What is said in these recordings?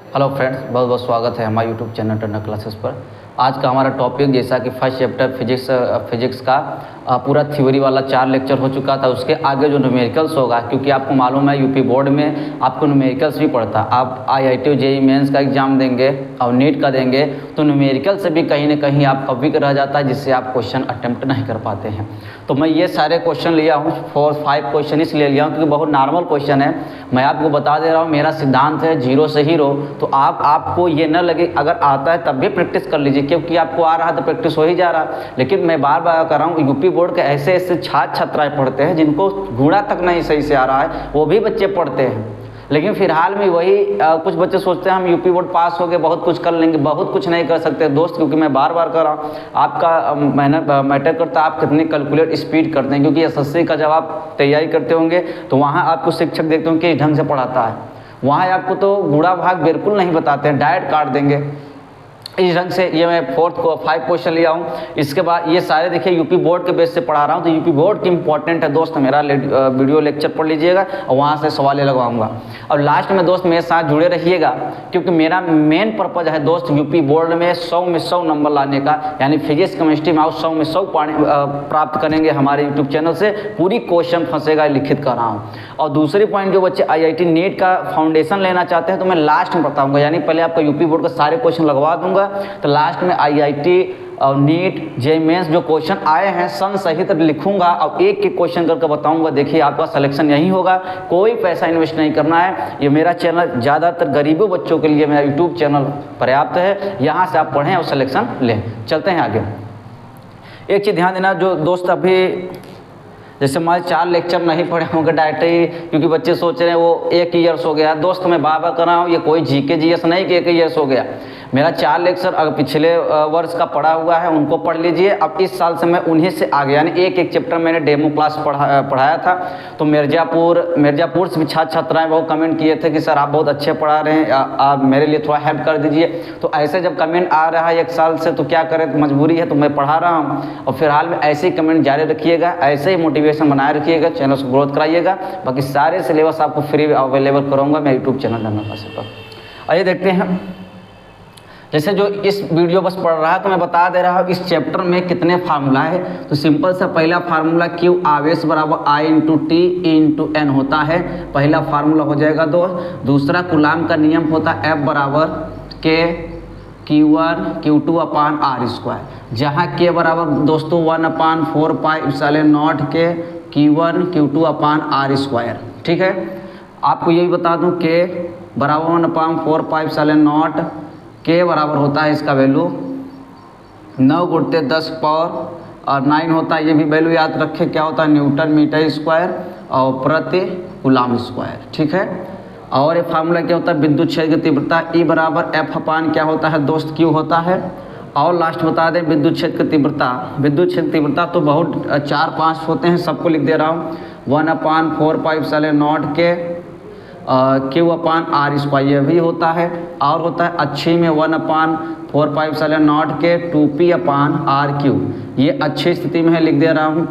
Hello friends, बहुत बहुत स्वागत है हमारे यूट्यूब चैनल टर्नर क्लासेस पर। आज का हमारा टॉपिक जैसा कि फर्स्ट चैप्टर फिजिक्स का पूरा थ्योरी वाला 4 लेक्चर हो चुका था। उसके आगे जो न्यूमेरिकल्स होगा, क्योंकि आपको मालूम है यूपी बोर्ड में आपको न्यूमेरिकल्स भी पढ़ता। आप IIT जेईई मेंस का एग्ज़ाम देंगे और नीट का देंगे तो न्यूमेरिकल से भी कहीं ना कहीं आपका वीक रह जाता है, जिससे आप क्वेश्चन अटेम्प्ट नहीं कर पाते हैं। तो मैं ये सारे क्वेश्चन लिया हूँ, 4-5 क्वेश्चन इसलिए लिया हूँ क्योंकि बहुत नॉर्मल क्वेश्चन है। मैं आपको बता दे रहा हूँ, मेरा सिद्धांत है 0 से हीरो। तो आपको ये न लगे, अगर आता है तब भी प्रैक्टिस कर लीजिए, क्योंकि आपको आ रहा है तो प्रैक्टिस हो ही जा रहा है। लेकिन मैं बार बार कर रहा हूँ, यूपी बोर्ड के ऐसे ऐसे छात्र छात्राएं पढ़ते हैं जिनको गुणा तक नहीं सही से आ रहा है, वो भी बच्चे पढ़ते हैं। लेकिन फिलहाल में वही कुछ बच्चे सोचते हैं हम यूपी बोर्ड पास हो गए, बहुत कुछ कर लेंगे। बहुत कुछ नहीं कर सकते दोस्त, क्योंकि मैं बार बार कर रहा हूँ, आपका मेहनत मैटर करता है, आप कितनी कैलकुलेट स्पीड करते हैं। क्योंकि SSC का जब आप तैयारी करते होंगे तो वहाँ आपको शिक्षक देखते होंगे किस ढंग से पढ़ाता है। वहाँ आपको तो गुणा भाग बिल्कुल नहीं बताते हैं, डायरेक्ट काट देंगे इस ढंग से। ये मैं 5 क्वेश्चन लिया हूँ। इसके बाद ये सारे देखिए यूपी बोर्ड के बेस से पढ़ा रहा हूँ, तो यूपी बोर्ड की इंपॉर्टेंट है दोस्त। मेरा वीडियो लेक्चर पढ़ लीजिएगा और वहाँ से सवाल लगवाऊंगा। और लास्ट में दोस्त मेरे साथ जुड़े रहिएगा, क्योंकि मेरा मेन पर्पज है दोस्त यूपी बोर्ड में 100 में 100 नंबर लाने का। यानी फिजिक्स केमिस्ट्री में 100 में 100 प्राप्त करेंगे हमारे यूट्यूब चैनल से। पूरी क्वेश्चन फंसेगा, लिखित कर रहा हूँ। और दूसरी पॉइंट, जो बच्चे IIT नीट का फाउंडेशन लेना चाहते हैं तो मैं लास्ट में बताऊँगा। यानी पहले आपका यूपी बोर्ड का सारे क्वेश्चन लगवा दूंगा, तो लास्ट में IIT और नीट जेईई मेंस जो क्वेश्चन आए हैं सन सहित लिखूंगा और एक एक क्वेश्चन करके बताऊंगा। देखिए आपका सिलेक्शन यही होगा, कोई पैसा इन्वेस्ट नहीं करना है। ये मेरा चैनल ज़्यादातर गरीबों बच्चों के लिए मेरा यूट्यूब चैनल पर्याप्त है। यहाँ से आप पढ़ें और सिलेक्शन लें। चलते हैं आगे। एक चीज़ ध्यान देना, जो दोस्त अभी जैसे हमारे 4 लेक्चर नहीं पढ़े होंगे डायरेक्ट ही, क्योंकि बच्चे सोच रहे हैं वो 1 ईयर्स हो गया। दोस्त मैं बार कर रहा हूँ, ये कोई GK GS नहीं कि 1 ईयर्स हो गया। मेरा 4 लेक्चर अगर पिछले वर्ष का पढ़ा हुआ है उनको पढ़ लीजिए। अब इस साल से मैं उन्हीं से आगे, यानी एक चैप्टर मैंने डेमो क्लास पढ़ाया था। तो मिर्ज़ापुर से भी छात्र छात्राएँ बहुत कमेंट किए थे कि सर आप बहुत अच्छे पढ़ा रहे हैं, आप मेरे लिए थोड़ा हेल्प कर दीजिए। तो ऐसे जब कमेंट आ रहा है 1 साल से, तो क्या करें, तो मजबूरी है, तो मैं पढ़ा रहा हूँ। और फिलहाल में ऐसे ही कमेंट जारी रखिएगा, ऐसे ही मोटिवेशन बनाए रखिएगा, चैनल को ग्रोथ कराइएगा। बाकी सारे सिलेबस आपको फ्री अवेलेबल करूँगा मेरे यूट्यूब चैनल टर्नर क्लासेस पर। आइए देखते हैं। जैसे जो इस वीडियो बस पढ़ रहा है तो मैं बता दे रहा हूँ इस चैप्टर में कितने फार्मूला है। तो सिंपल सा पहला फार्मूला Q आवेश बराबर I × T × N होता है, पहला फार्मूला हो जाएगा दोस्त। दूसरा कूलाम का नियम होता है F बराबर K Q1 Q2/r², जहाँ K बराबर दोस्तों 1/4πε0 के Q1 Q2/r²। ठीक है, आपको ये भी बता दूँ K बराबर 1/4πε0, K बराबर होता है इसका वैल्यू 9 × 10 पावर और 9 होता है। ये भी वैल्यू याद रखें, क्या होता है, न्यूटन मीटर स्क्वायर और प्रति कूलाम स्क्वायर। ठीक है, और ये फार्मूला क्या होता है, विद्युत क्षेत्र की तीव्रता E बराबर F/, क्या होता है दोस्त, Q होता है। और लास्ट बता दें विद्युत क्षेत्र की तीव्रता। विद्युत क्षेत्र तीव्रता तो बहुत 4-5 होते हैं, सबको लिख दे रहा हूँ। 1/4πε0 के Q/r² ये भी होता है। और होता है अच्छी में 1/4πε0 के 2p/r³। ये अच्छी स्थिति में है, लिख दे रहा हूँ।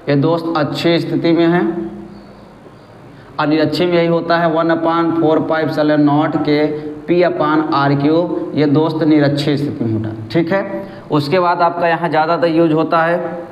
ये दोस्त अच्छी स्थिति में है। और निरक्षी में यही होता है 1/4πε0 के p/r³। ये दोस्त निरक्षी स्थिति में होता है। ठीक है, उसके बाद आपका यहाँ ज़्यादातर यूज होता है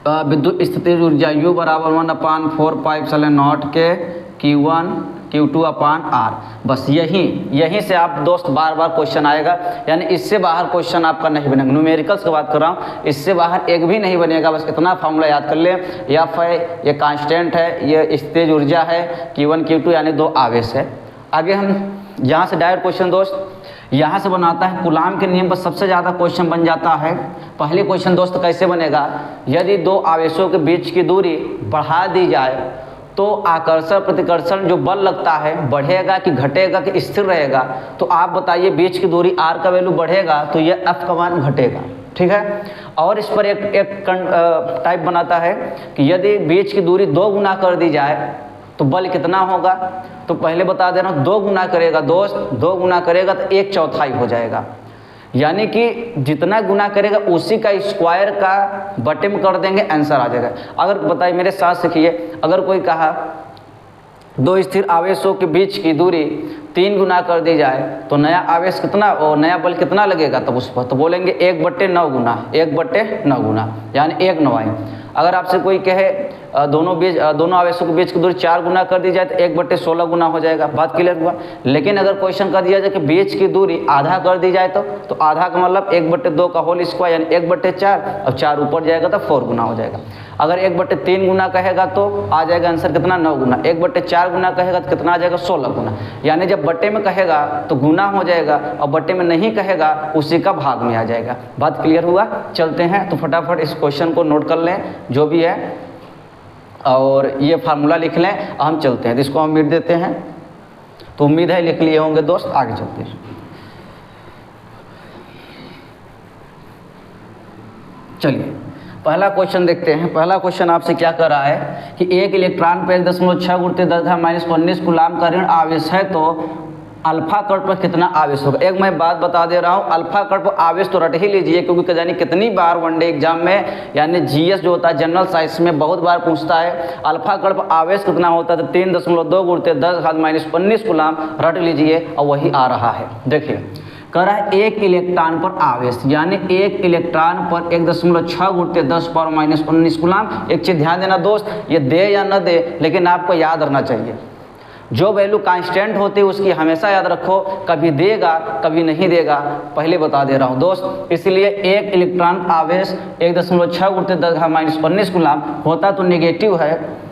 विद्युत स्थितिज ऊर्जा U बराबर 1/4πε0 के Q1 Q2/r। बस यहीं से आप दोस्त बार क्वेश्चन आएगा। यानी इससे बाहर क्वेश्चन आपका नहीं बनेगा। न्यूमेरिकल्स की बात कर रहा हूँ, इससे बाहर एक भी नहीं बनेगा। बस इतना फार्मूला याद कर ले। F है, ये कांस्टेंट है, ये स्थितिज ऊर्जा है, Q1 Q2 यानी 2 आवेश है। आगे हम यहाँ से डायरेक्ट क्वेश्चन दोस्त यहाँ से बनाता है। कूलाम के नियम पर सबसे ज़्यादा क्वेश्चन बन जाता है। पहले क्वेश्चन दोस्त कैसे बनेगा, यदि 2 आवेशों के बीच की दूरी बढ़ा दी जाए तो आकर्षण प्रतिकर्षण जो बल लगता है बढ़ेगा कि घटेगा कि स्थिर रहेगा। तो आप बताइए, बीच की दूरी R का वैल्यू बढ़ेगा तो यह F का मान घटेगा। ठीक है, और इस पर एक टाइप बनाता है कि यदि बीच की दूरी 2 गुना कर दी जाए तो बल कितना होगा। तो पहले बता दे रहा हूँ, 2 गुना करेगा दोस्त, 2 गुना करेगा तो 1/4 हो जाएगा। यानी कि जितना गुना करेगा उसी का स्क्वायर का बटे में कर देंगे, आंसर आ जाएगा। अगर बताइए मेरे साथ सीखिए, अगर कोई कहा दो स्थिर आवेशों के बीच की दूरी 3 गुना कर दी जाए तो नया आवेश कितना और नया बल कितना लगेगा तब उस पर, तो बोलेंगे 1/9 गुना, 1/9 गुना यानी 1 9। अगर आपसे कोई कहे दोनों आवेशों के बीच की दूरी 4 गुना कर दी जाए तो 1/16 गुना हो जाएगा। बात क्लियर हुआ। लेकिन अगर क्वेश्चन कर दिया जाए कि बीच की दूरी आधा कर दी जाए तो आधा का मतलब 1/2 का होल स्क्वायर यानी 1/4, अब 4 ऊपर जाएगा तो 4 गुना हो जाएगा। अगर 1/3 गुना कहेगा तो आ जाएगा आंसर कितना 9 गुना, 1/4 गुना कहेगा तो कितना आ जाएगा 16 गुना। यानी जब बट्टे में कहेगा तो गुना हो जाएगा और बट्टे में नहीं कहेगा उसी का भाग में आ जाएगा। बात क्लियर हुआ। चलते हैं तो फटाफट इस क्वेश्चन को नोट कर लें जो भी है और ये फार्मूला लिख लें। हम चलते हैं तो इसको हम मिट देते हैं, तो उम्मीद है लिख लिए होंगे दोस्त। आगे चलते हैं। चलिए पहला क्वेश्चन देखते हैं। पहला क्वेश्चन आपसे क्या कर रहा है कि एक इलेक्ट्रॉन पर 1.6 × 10⁻⁻19 कूलाम का ऋण आवेश है तो अल्फा कण पर कितना आवेश होगा। एक मैं बात बता दे रहा हूँ, अल्फा कण पर आवेश तो रट ही लीजिए क्योंकि जानी कितनी बार वनडे एग्जाम में यानी जीएस जो होता है जनरल साइंस में बहुत बार पूछता है अल्फा कण पर आवेश कितना होता है, तो 3.2 × 10⁻19 कूलाम रट लीजिए और वही आ रहा है। देखिए कह रहा है एक इलेक्ट्रॉन पर आवेश यानी एक इलेक्ट्रॉन पर 1.6 × 10⁻19 कूलाम। एक चीज़ ध्यान देना दोस्त, ये दे या न दे लेकिन आपको याद रखना चाहिए जो वैल्यू कांस्टेंट होती है उसकी हमेशा याद रखो, कभी देगा कभी नहीं देगा, पहले बता दे रहा हूँ दोस्त। इसलिए एक इलेक्ट्रॉन आवेश 1.6 × 10⁻19 कूलाम होता तो नेगेटिव है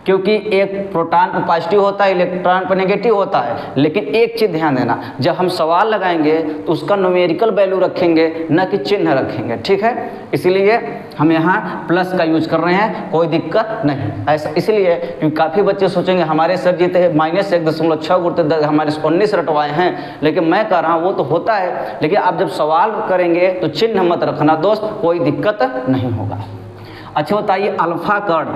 क्योंकि एक प्रोटॉन पर पॉजिटिव होता है इलेक्ट्रॉन पर नेगेटिव होता है। लेकिन एक चीज़ ध्यान देना, जब हम सवाल लगाएंगे तो उसका न्यूमेरिकल वैल्यू रखेंगे न कि चिन्ह रखेंगे, ठीक है। इसलिए हम यहाँ प्लस का यूज कर रहे हैं, कोई दिक्कत नहीं। ऐसा इसलिए क्योंकि काफ़ी बच्चे सोचेंगे हमारे सर जी तो -1.6 × 10⁻19 रटवाए हैं, लेकिन मैं कह रहा हूँ वो तो होता है, लेकिन आप जब सवाल करेंगे तो चिन्ह मत रखना दोस्त, कोई दिक्कत नहीं होगा। अच्छा बताइए अल्फा कण,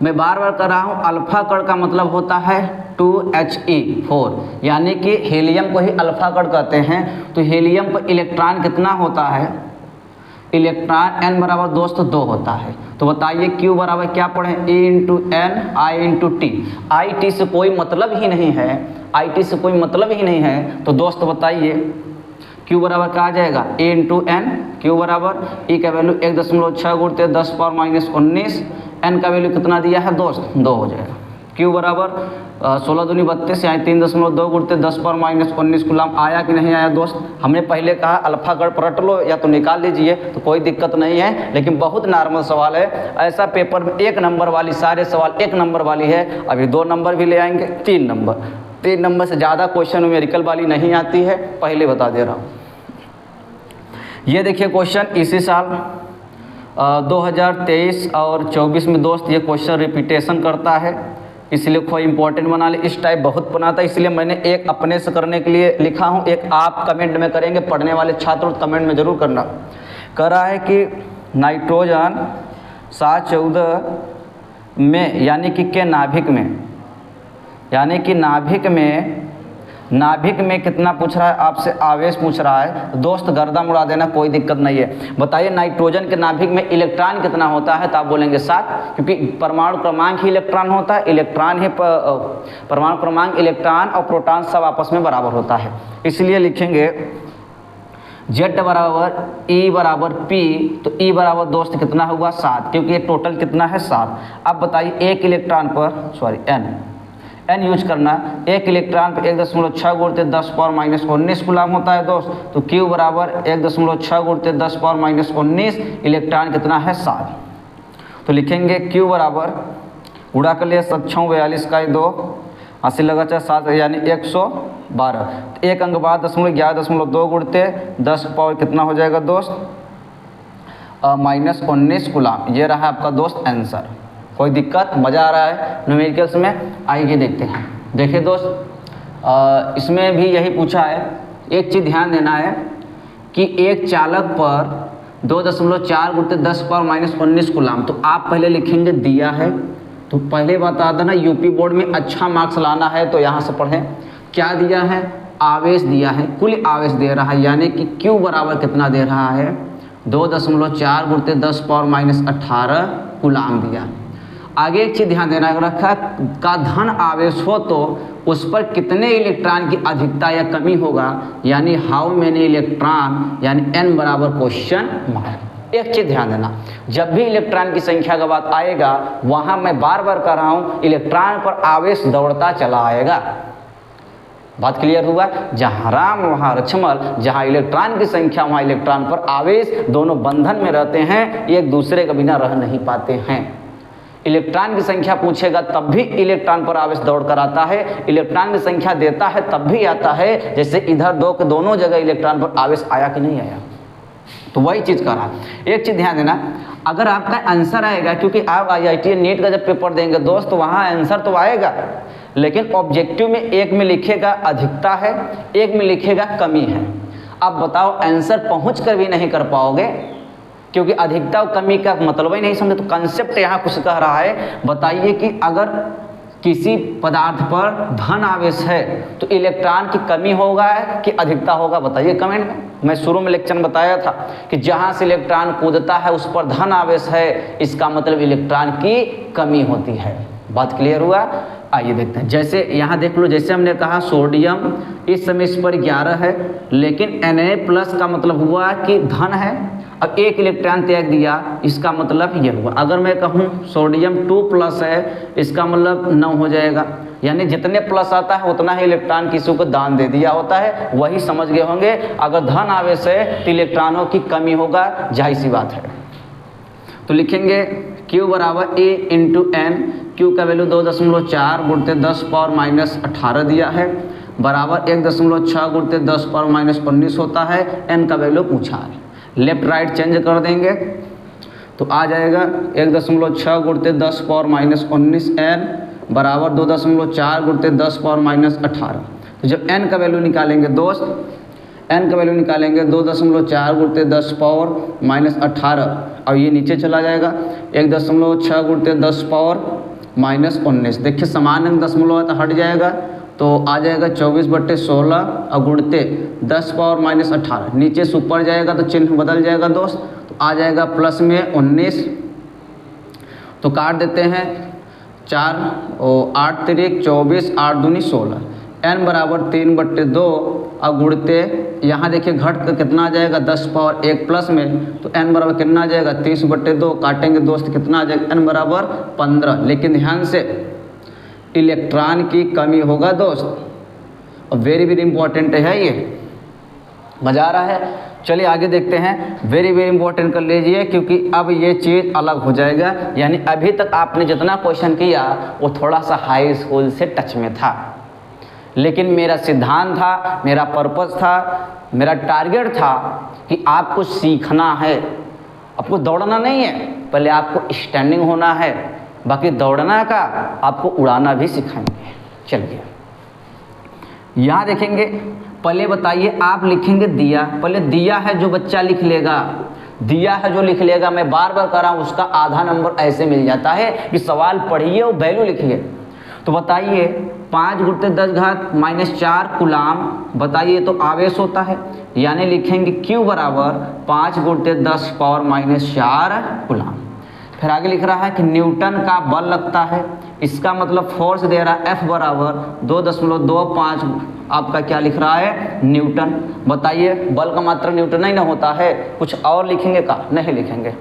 मैं बार बार कर रहा हूँ अल्फा कण का मतलब होता है 2He4 यानी कि हीलियम को ही अल्फा कण कहते हैं। तो हीलियम पर इलेक्ट्रॉन कितना होता है, इलेक्ट्रॉन n बराबर दोस्त 2 होता है। तो बताइए Q बराबर क्या पढ़ें E × N I × T। IT से कोई मतलब ही नहीं है, IT से कोई मतलब ही नहीं है। तो दोस्त बताइए Q बराबर क्या आ जाएगा A × N, Q बराबर E का वैल्यू 1.6 × 10⁻19, N का वैल्यू कितना दिया है दोस्त 2 हो जाएगा। Q बराबर 16 दूनी 32 यानी 3.2 × 10⁻19 कूलाम आया कि नहीं आया दोस्त। हमने पहले कहा अल्फा कण पलट लो या तो निकाल लीजिए तो कोई दिक्कत नहीं है, लेकिन बहुत नॉर्मल सवाल है। ऐसा पेपर में 1 नंबर वाली सारे सवाल 1 नंबर वाली है, अभी 2 नंबर भी ले आएंगे, 3 नंबर। 3 नंबर से ज़्यादा क्वेश्चन न्यूमेरिकल वाली नहीं आती है, पहले बता दे रहा हूँ। ये देखिए क्वेश्चन इसी साल 2023 और 24 में दोस्त ये क्वेश्चन रिपीटेशन करता है, इसलिए कोई इंपॉर्टेंट बना ले। इस टाइप बहुत बनाता है, इसलिए मैंने एक अपने से करने के लिए लिखा हूँ, एक आप कमेंट में करेंगे, पढ़ने वाले छात्र कमेंट में ज़रूर करना। कह रहा है कि नाइट्रोजन 714 में यानी कि के नाभिक में, यानी कि नाभिक में कितना पूछ रहा है आपसे, आवेश पूछ रहा है दोस्त। गर्दा उड़ा देना, कोई दिक्कत नहीं है। बताइए नाइट्रोजन के नाभिक में इलेक्ट्रॉन कितना होता है, तो आप बोलेंगे 7, क्योंकि परमाणु क्रमांक ही इलेक्ट्रॉन होता है। इलेक्ट्रॉन ही परमाणु क्रमांक इलेक्ट्रॉन और प्रोटॉन सब आपस में बराबर होता है, इसलिए लिखेंगे Z बराबर E बराबर P। तो E बराबर दोस्त कितना होगा 7, क्योंकि ये टोटल कितना है 7। अब बताइए एक इलेक्ट्रॉन पर N यूज करना, एक इलेक्ट्रॉन पर 1.6 × 10⁻19 कूलाम होता है दोस्त। तो Q बराबर 1.6 × 10⁻19, इलेक्ट्रॉन कितना है 7। तो लिखेंगे Q बराबर उड़ा कर लिए 7 6 42 का 2 80 लगा 7 यानी 112। एक अंक बाद 11.2 गुणते 10 पावर कितना हो जाएगा दोस्त -19 कूलाम। ये रहा आपका दोस्त आंसर। कोई दिक्कत, मज़ा आ रहा है न्यूमेरिकल्स में, आइए देखते हैं। देखिए दोस्त इसमें भी यही पूछा है। एक चीज़ ध्यान देना है कि एक चालक पर 2.4 × 10⁻19 कूलाम। तो आप पहले लिखेंगे दिया है, तो पहले बता देना यूपी बोर्ड में अच्छा मार्क्स लाना है तो यहाँ से पढ़ें। क्या दिया है, आवेश दिया है, कुल आवेश दे रहा है, यानी कि Q बराबर कितना दे रहा है 2.4 × 10⁻18 कूलाम दिया। आगे एक चीज ध्यान देना रखा का धन आवेश हो तो उस पर कितने इलेक्ट्रॉन की अधिकता या कमी होगा, यानी हाउ मेनी इलेक्ट्रॉन, यानी n बराबर क्वेश्चन मार्क। एक चीज ध्यान देना, जब भी इलेक्ट्रॉन की संख्या का बात आएगा वहां मैं बार बार कह रहा हूं इलेक्ट्रॉन पर आवेश दौड़ता चला आएगा। बात क्लियर हुआ? जहां राम वहां लक्ष्मण, जहां इलेक्ट्रॉन की संख्या वहां इलेक्ट्रॉन पर आवेश, दोनों बंधन में रहते हैं, एक दूसरे के बिना रह नहीं पाते हैं। इलेक्ट्रॉन की संख्या पूछेगा तब भी इलेक्ट्रॉन पर आवेश दौड़ कर आता है, इलेक्ट्रॉन की संख्या देता है तब भी आता है। जैसे इधर दो के दोनों जगह इलेक्ट्रॉन पर आवेश आया कि नहीं आया, तो वही चीज कर रहा। एक चीज ध्यान देना, अगर आपका आंसर आएगा, क्योंकि आप IIT नीट का जब पेपर देंगे दोस्त वहां आंसर तो आएगा, लेकिन ऑब्जेक्टिव में एक में लिखेगा अधिकता है, एक में लिखेगा कमी है। अब बताओ आंसर पहुंच कर भी नहीं कर पाओगे, क्योंकि अधिकता और कमी का मतलब ही नहीं समझे। तो कंसेप्ट यहाँ कुछ कह रहा है, बताइए कि अगर किसी पदार्थ पर धन आवेश है तो इलेक्ट्रॉन की कमी होगा कि अधिकता होगा, बताइए कमेंट में। मैं शुरू में लेक्चर में बताया था कि जहाँ से इलेक्ट्रॉन कूदता है उस पर धन आवेश है, इसका मतलब इलेक्ट्रॉन की कमी होती है। बात क्लियर हुआ? आइए देखते हैं। जैसे यहाँ देख लो, जैसे हमने कहा सोडियम इस समय इस पर 11 है, लेकिन Na+ का मतलब हुआ कि धन है। अब एक इलेक्ट्रॉन त्याग दिया, इसका मतलब ये हुआ। अगर मैं कहूँ सोडियम 2+ है, इसका मतलब 9 हो जाएगा, यानी जितने प्लस आता है उतना ही इलेक्ट्रॉन किसी को दान दे दिया होता है। वही समझ गए होंगे, अगर धन आवेश है तो इलेक्ट्रॉनों की कमी होगा, जाहिर सी बात है। तो लिखेंगे Q बराबर A × N, Q का वैल्यू 2.4 गुणते 10⁻18 दिया है, बराबर 1.6 गुणते 10⁻19 होता है। N का वैल्यू पूछा है, लेफ्ट राइट चेंज कर देंगे तो आ जाएगा 1.6 गुणते 10⁻19 N बराबर 2.4 गुणते 10⁻18। तो जब N का वैल्यू निकालेंगे दोस्त, N का वैल्यू निकालेंगे 2.4 गुणते 10⁻18 और ये नीचे चला जाएगा 1.6 गुणते 10⁻19। देखिए समान अंक दशमलव तो हट जाएगा, तो आ जाएगा 24/16 और गुणते 10⁻18। नीचे से ऊपर जाएगा तो चिन्ह बदल जाएगा दोस्त, तो आ जाएगा प्लस में 19। तो काट देते हैं 4 और 8 तिरिक 24, 8 दूनी 16। N बराबर 3/2 और गुणते यहाँ देखिए घट कर कितना आ जाएगा 10⁻1 प्लस में, तो N बराबर कितना आ जाएगा 30/2। काटेंगे दोस्त कितना आ जाएगा N बराबर 15। लेकिन ध्यान से इलेक्ट्रॉन की कमी होगा दोस्त, और वेरी वेरी इंपॉर्टेंट है ये, मजा आ रहा है। चलिए आगे देखते हैं, वेरी वेरी इंपॉर्टेंट कर लीजिए, क्योंकि अब ये चीज़ अलग हो जाएगा। यानी अभी तक आपने जितना क्वेश्चन किया वो थोड़ा सा हाई स्कूल से टच में था, लेकिन मेरा सिद्धांत था, मेरा पर्पस था, मेरा टारगेट था कि आपको सीखना है, आपको दौड़ना नहीं है। पहले आपको स्टैंडिंग होना है, बाकी दौड़ना का आपको उड़ाना भी सिखाएंगे। चलिए यहाँ देखेंगे, पहले बताइए आप लिखेंगे दिया। पहले दिया है जो बच्चा लिख लेगा, दिया है जो लिख लेगा, मैं बार बार कर रहा हूँ, उसका आधा नंबर ऐसे मिल जाता है कि सवाल पढ़िए और वैल्यू लिखिए। तो बताइए 5 गुणते 10⁻⁻4 कूलाम, बताइए तो आवेश होता है, यानी लिखेंगे Q बराबर 5 गुणते 10⁻⁻4 कूलाम। फिर आगे लिख रहा है कि न्यूटन का बल लगता है, इसका मतलब फोर्स दे रहा है F बराबर 2.25 आपका क्या लिख रहा है न्यूटन। बताइए बल का मात्रा न्यूटन ही ना होता है, कुछ और लिखेंगे का? नहीं लिखेंगे।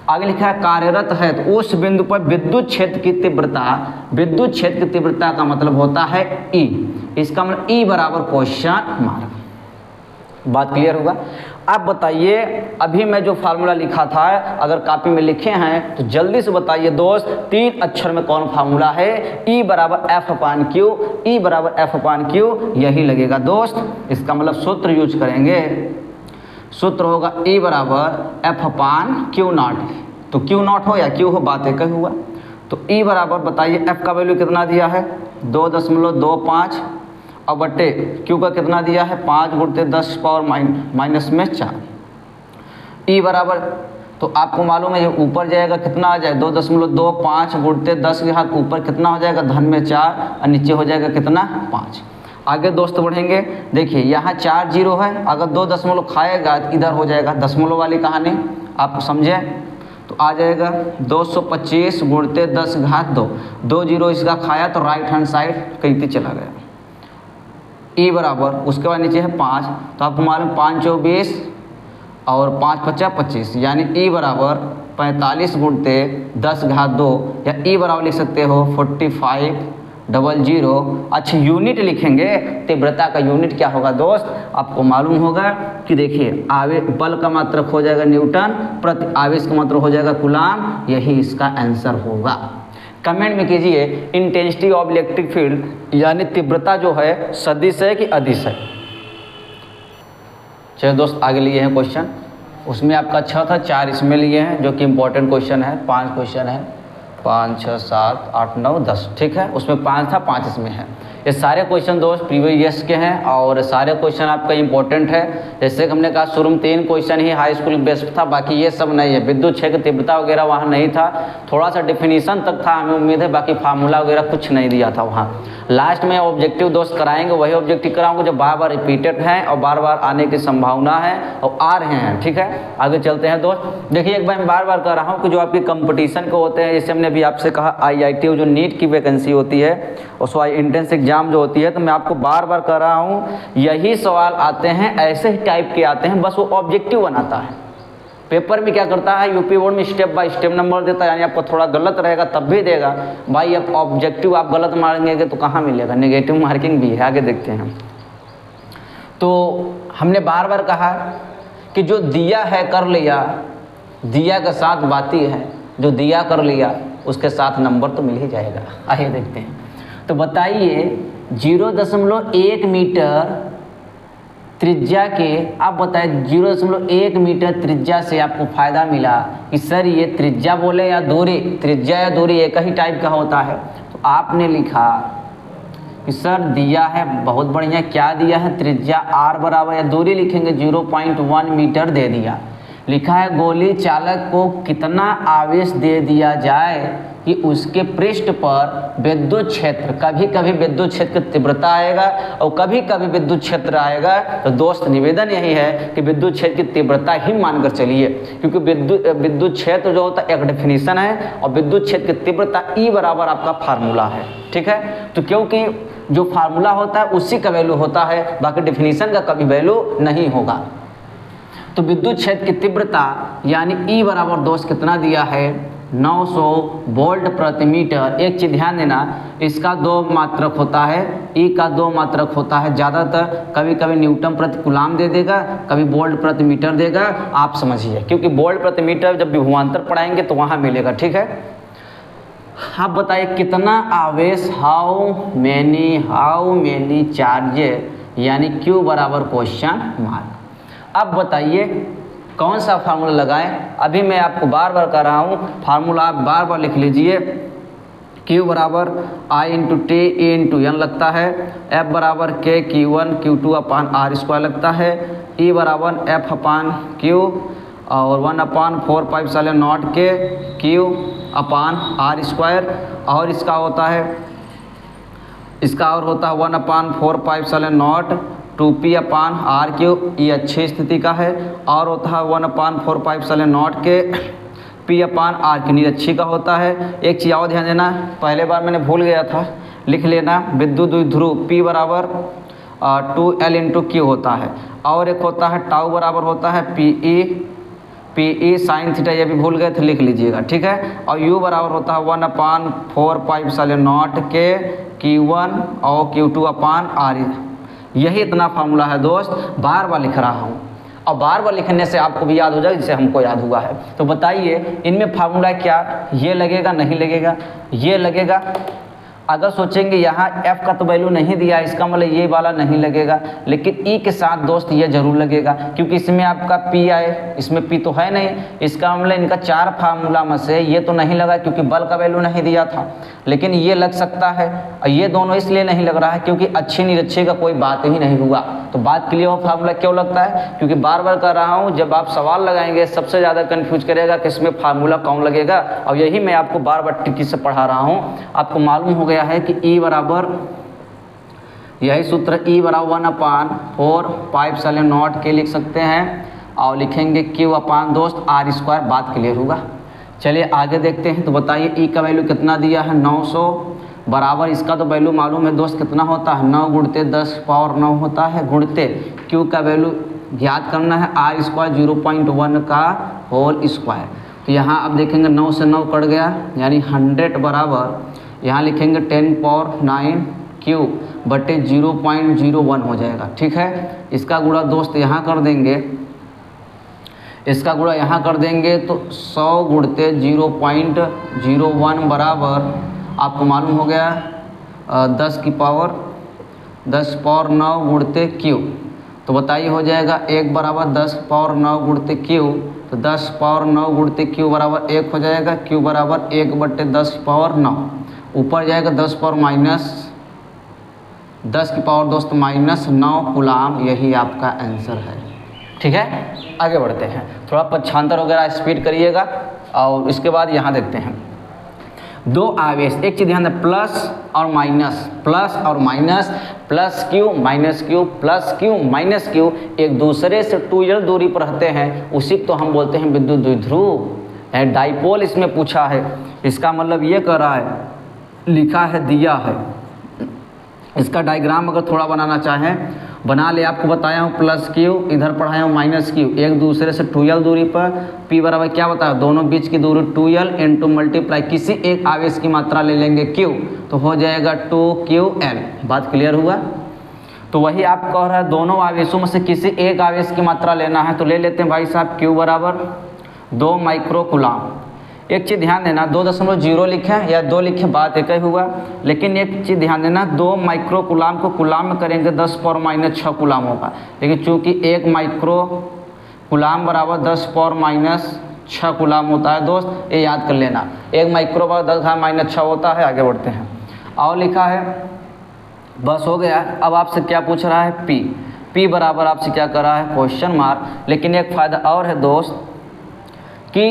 आगे लिखा है कार्यरत है, तो उस बिंदु पर विद्युत क्षेत्र की तीव्रता, विद्युत क्षेत्र की तीव्रता का मतलब होता है E, इसका मतलब E बराबर क्वेश्चन मार्क। बात क्लियर होगा? अब बताइए अभी मैं जो फार्मूला लिखा था, अगर कॉपी में लिखे हैं तो जल्दी से बताइए दोस्त, 3 अक्षर में कौन फार्मूला है? E बराबर F/Q, E बराबर F/Q यही लगेगा दोस्त। इसका मतलब सूत्र यूज करेंगे, सूत्र होगा E बराबर F/Q0। तो Q0 हो या Q हो, बात एक ही हुआ। तो E बराबर बताइए F का वैल्यू कितना दिया है 2.25 और बटे Q का कितना दिया है 5 गुणते 10⁻⁻4। E बराबर, तो आपको मालूम है ये ऊपर जाएगा कितना आ जाए 2.25 गुणते 10 के हाथ ऊपर कितना हो जाएगा धन में 4 और नीचे हो जाएगा कितना 5। आगे दोस्त बढ़ेंगे, देखिए यहाँ 4 0 है, अगर 2 दशमलव खाएगा तो इधर हो जाएगा दशमलव वाली कहानी, आप समझे। तो आ जाएगा 225 गुणते 10 घात 2, 2 जीरो इसका खाया तो राइट हैंड साइड कहीं चला गया। ई बराबर उसके बाद नीचे है 5, तो आपको मालूम 5 24 और 5 50 25, यानी ई बराबर 45 गुणते 10 घात 2, या ई बराबर लिख सकते हो 4500। अच्छा यूनिट लिखेंगे, तीव्रता का यूनिट क्या होगा दोस्त, आपको मालूम होगा कि देखिए आवेश बल का मात्रक हो जाएगा न्यूटन, प्रति आवेश का मात्रक हो जाएगा कूलाम, यही इसका आंसर होगा। कमेंट में कीजिए इंटेंसिटी ऑफ इलेक्ट्रिक फील्ड यानी तीव्रता जो है सदिश है कि अदिश है। चलिए दोस्त आगे लिए हैं क्वेश्चन, उसमें आपका 6 था, 4 इसमें लिए हैं जो कि इम्पोर्टेंट क्वेश्चन है। 5 क्वेश्चन है, 5 6 7 8 9 10, ठीक है। उसमें 5 था, 5 इसमें है। ये सारे क्वेश्चन दोस्त प्रीवियस ईयर्स के हैं और सारे क्वेश्चन आपका इंपॉर्टेंट है। जैसे कि हमने कहा शुरू में 3 क्वेश्चन ही हाई स्कूल बेस्ड था, बाकी ये सब नहीं है। विद्युत क्षेत्र तीव्रता वगैरह वहाँ नहीं था, थोड़ा सा डिफिनीशन तक था, हमें उम्मीद है, बाकी फार्मूला वगैरह कुछ नहीं दिया था वहाँ। लास्ट में ऑब्जेक्टिव दोस्त कराएंगे, वही ऑब्जेक्टिव कराऊंगा जो बार बार रिपीटेड हैं और बार बार आने की संभावना है और आ रहे हैं, ठीक है। आगे चलते हैं दोस्त। देखिए एक बार मैं बार बार कह रहा हूँ कि जो आपके कंपटीशन के होते हैं, जैसे हमने अभी आपसे कहा IIT जो नीट की वैकेंसी होती है उसको एंट्रेंस एग्जाम जो होती है, तो मैं आपको बार बार कह रहा हूँ यही सवाल आते हैं, ऐसे ही टाइप के आते हैं, बस वो ऑब्जेक्टिव बनाता है। पेपर में क्या करता है, यूपी बोर्ड में स्टेप बाय स्टेप नंबर देता है, यानी आपको थोड़ा गलत रहेगा तब भी देगा भाई। अब ऑब्जेक्टिव आप गलत मारेंगे तो कहाँ मिलेगा, नेगेटिव मार्किंग भी है। आगे देखते हैं। तो हमने बार बार कहा कि जो दिया है कर लिया, दिया के साथ बाती है, जो दिया कर लिया उसके साथ नंबर तो मिल ही जाएगा। आइए देखते हैं। तो बताइए 0.1 मीटर त्रिज्या के, आप बताएं 0.1 मीटर त्रिज्या से आपको फायदा मिला कि सर ये त्रिज्या बोले या दूरी, त्रिज्या या दूरी एक ही टाइप का होता है। तो आपने लिखा कि सर दिया है, बहुत बढ़िया, क्या दिया है, त्रिज्या r बराबर, या दूरी लिखेंगे 0.1 मीटर दे दिया। लिखा है गोली चालक को कितना आवेश दे दिया जाए कि उसके पृष्ठ पर विद्युत क्षेत्र, कभी कभी विद्युत क्षेत्र की तीव्रता आएगा और कभी कभी विद्युत क्षेत्र आएगा। तो दोस्त निवेदन यही है कि विद्युत क्षेत्र की तीव्रता ही मानकर चलिए, क्योंकि विद्युत क्षेत्र जो होता है एक डेफिनेशन है और विद्युत क्षेत्र की तीव्रता E बराबर आपका फार्मूला है, ठीक है। तो क्योंकि जो फार्मूला होता है उसी का वैल्यू होता है, बाकी डेफिनेशन का कभी वैल्यू नहीं होगा। तो विद्युत क्षेत्र की तीव्रता यानी E बराबर दोस्त कितना दिया है, 900 वोल्ट प्रति मीटर। एक चीज़ ध्यान देना, इसका 2 मात्रक होता है, E का 2 मात्रक होता है ज़्यादातर, कभी कभी न्यूटन प्रति कूलाम दे देगा, कभी वोल्ट प्रति मीटर देगा, आप समझिए, क्योंकि वोल्ट प्रति मीटर जब विभवांतर पढ़ाएंगे तो वहाँ मिलेगा, ठीक है। आप बताइए कितना आवेश, हाउ मैनी चार्ज, यानी Q बराबर क्वेश्चन मार्क। अब बताइए कौन सा फार्मूला लगाएं। अभी मैं आपको बार बार कर रहा हूँ, फार्मूला आप बार बार लिख लीजिए। Q बराबर I into t E into n लगता है, F बराबर K Q1 Q2 अपान R² लगता है, E बराबर F अपान Q और 1/4πε0 K Q अपान R², और इसका होता है 1/4πε0 2p अपान R3, ये अच्छी स्थिति का है, और होता है 1/4πε0 के p अपान R3 अच्छी का होता है। एक चीज़ और ध्यान देना, पहले बार मैंने भूल गया था, लिख लेना, विद्युत द्विध्रुव P बराबर 2L इंटू Q होता है, और एक होता है टाउ बराबर होता है PE साइन थीटा, ये भी भूल गए थे, लिख लीजिएगा, ठीक है। और U बराबर होता है 1/4πε0 के Q1 और Q2 अपान R। यही इतना फार्मूला है दोस्त, बार बार लिख रहा हूँ और बार बार लिखने से आपको भी याद हो जाएगा जिसे हमको याद हुआ है। तो बताइए इनमें फार्मूला क्या, ये लगेगा नहीं लगेगा, ये लगेगा। अगर सोचेंगे यहाँ F का तो वैल्यू नहीं दिया, इसका मतलब ये वाला नहीं लगेगा, लेकिन E के साथ दोस्त ये जरूर लगेगा, क्योंकि इसमें आपका P आए, इसमें P तो है नहीं। इसका मतलब इनका 4 फार्मूला में से ये तो नहीं लगा क्योंकि बल का वैल्यू नहीं दिया था, लेकिन ये लग सकता है। और ये दोनों इसलिए नहीं लग रहा है क्योंकि अच्छी निरक्षी का कोई बात ही नहीं हुआ। तो बात क्लियर हो, फार्मूला क्यों लगता है, क्योंकि बार बार कर रहा हूँ, जब आप सवाल लगाएंगे सबसे ज़्यादा कन्फ्यूज करेगा कि इसमें फार्मूला कौन लगेगा, और यही मैं आपको बार बार ट्रिकी से पढ़ा रहा हूँ। आपको मालूम हो गया है कि E बराबर, यही सूत्र E बराबर 1/4πε0 के लिख सकते हैं, और लिखेंगे Q अपान दोस्त R²। बात क्लियर होगा। चलिए आगे देखते हैं। तो बताइए ई का वैल्यू कितना दिया है 900 बराबर, इसका तो वैल्यू मालूम है दोस्त कितना होता है 9 गुणते 10 पावर 9 होता है, गुणते क्यू का वैल्यू ज्ञात करना है r स्क्वायर 0.1 का होल स्क्वायर। तो यहाँ अब देखेंगे 9 से 9 कट गया यानी 100 बराबर यहाँ लिखेंगे 10 पावर 9 क्यू बटे 0.01 हो जाएगा। ठीक है, इसका गुणा दोस्त यहाँ कर देंगे, इसका गुणा यहाँ कर देंगे तो 100 गुणते 0.01 बराबर आपको मालूम हो गया 10 पावर 9 गुणते क्यू। तो बताइए हो जाएगा 1 बराबर 10 पावर 9 गुणते क्यू, तो 10 पावर 9 गुणते क्यू बराबर 1 हो जाएगा, क्यू बराबर 1 बटे 10 पावर 9, ऊपर जाएगा 10 पावर माइनस 10 की पावर दोस्त माइनस 9 कूलाम, यही आपका आंसर है। ठीक है, आगे बढ़ते हैं, थोड़ा पक्षांतर वगैरह स्पीड करिएगा। और इसके बाद यहाँ देखते हैं दो आवेश, एक चीज़ ध्यान दें प्लस और माइनस, प्लस और minus, plus Q minus Q, plus Q minus Q एक दूसरे से 2l दूरी पर रहते हैं, उसी को तो हम बोलते हैं विद्युत द्विध्रुव, डाइपोल इसमें पूछा है। इसका मतलब ये कह रहा है, लिखा है दिया है, इसका डायग्राम अगर थोड़ा बनाना चाहें बना ले। आपको बताया हूँ प्लस क्यू, इधर पढ़ाया हूँ माइनस क्यू, एक दूसरे से 2l दूरी पर, p बराबर क्या बताया दोनों बीच की दूरी 2l इंटू मल्टीप्लाई किसी एक आवेश की मात्रा ले लेंगे q, तो हो जाएगा 2ql। बात क्लियर हुआ? तो वही आप कह रहा है दोनों आवेशों में से किसी एक आवेश की मात्रा लेना है, तो ले लेते हैं भाई साहब q बराबर 2 माइक्रो कूलाम। एक चीज़ ध्यान देना 2.0 लिखे या 2 लिखे बात एक ही हुआ, लेकिन एक चीज़ ध्यान देना 2 माइक्रो कूलाम को कूलाम में करेंगे 10 पावर माइनस 6 कूलाम होगा, लेकिन चूंकि 1 माइक्रो कूलाम बराबर 10 पावर माइनस 6 कूलाम होता है दोस्त, ये याद कर लेना। 1 माइक्रो बराबर 10 घात माइनस 6 होता है। आगे बढ़ते हैं, और लिखा है बस हो गया। अब आपसे क्या पूछ रहा है p बराबर आपसे क्या कर रहा है क्वेश्चन मार्क, लेकिन एक फ़ायदा और है दोस्त कि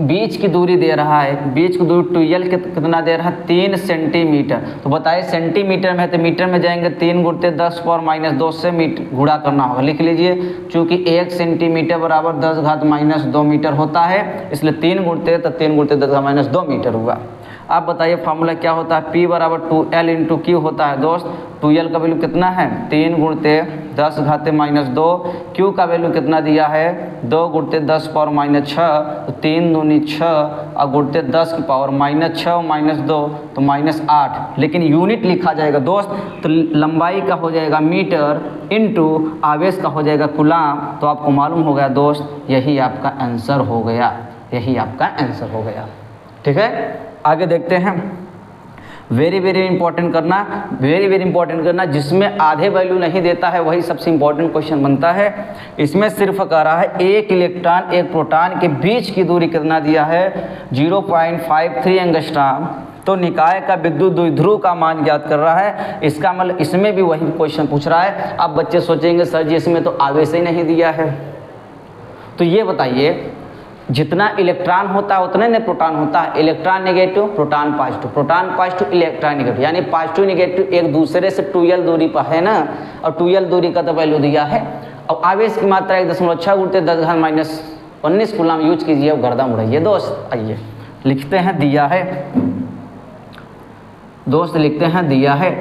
बीच की दूरी दे रहा है, बीच की दूरी 2l कितना दे रहा है 3 सेंटीमीटर। तो बताइए सेंटीमीटर में है तो मीटर में जाएंगे 3 गुणते 10 पावर माइनस 2 से मीटर गुणा करना होगा, लिख लीजिए। चूँकि 1 सेंटीमीटर बराबर 10 घात माइनस 2 मीटर होता है, इसलिए 3 गुणते तो 3 गुणते 10 घात माइनस 2 मीटर हुआ। आप बताइए फार्मूला क्या होता है, p बराबर 2l इंटू क्यू होता है दोस्त। 2l का वैल्यू कितना है 3 गुणते 10 घाते माइनस 2, क्यू का वैल्यू कितना दिया है 2 गुणते 10 पावर माइनस 6, तो 3 दूनी 6 और गुणते 10 की पावर माइनस 6 माइनस 2 तो माइनस 8, लेकिन यूनिट लिखा जाएगा दोस्त। तो लंबाई का हो जाएगा मीटर इंटू आवेश का हो जाएगा कूलाम। तो आपको मालूम हो गया दोस्त, यही आपका आंसर हो गया, यही आपका आंसर हो गया। ठीक है, आगे देखते हैं। वेरी वेरी इंपॉर्टेंट करना, वेरी वेरी इंपॉर्टेंट करना, जिसमें आधे वैल्यू नहीं देता है वही सबसे इंपॉर्टेंट क्वेश्चन बनता है। इसमें सिर्फ कह रहा है एक इलेक्ट्रॉन एक प्रोटॉन के बीच की दूरी कितना दिया है 0.53 एंगस्ट्रॉम, तो निकाय का विद्युत द्विध्रुव का मान ज्ञात कर रहा है। इसका मतलब इसमें भी वही क्वेश्चन पूछ रहा है। अब बच्चे सोचेंगे सर जी इसमें तो आवेश ही नहीं दिया है, तो ये बताइए जितना इलेक्ट्रॉन होता है उतने ने प्रोटॉन होता है। Electron negative proton positive, proton positive electron negative, यानी पॉजिटिव नेगेटिव एक दूसरे से 2l दूरी पर है ना, और 2l दूरी का तो वैल्यू दिया है। अब आवेश की मात्रा 1.6 गुणते 10 घात माइनस 19 कूलाम यूज कीजिए, अब गर्दन उड़ाइए दोस्त। आइए लिखते हैं दिया है दोस्त, लिखते हैं दिया है।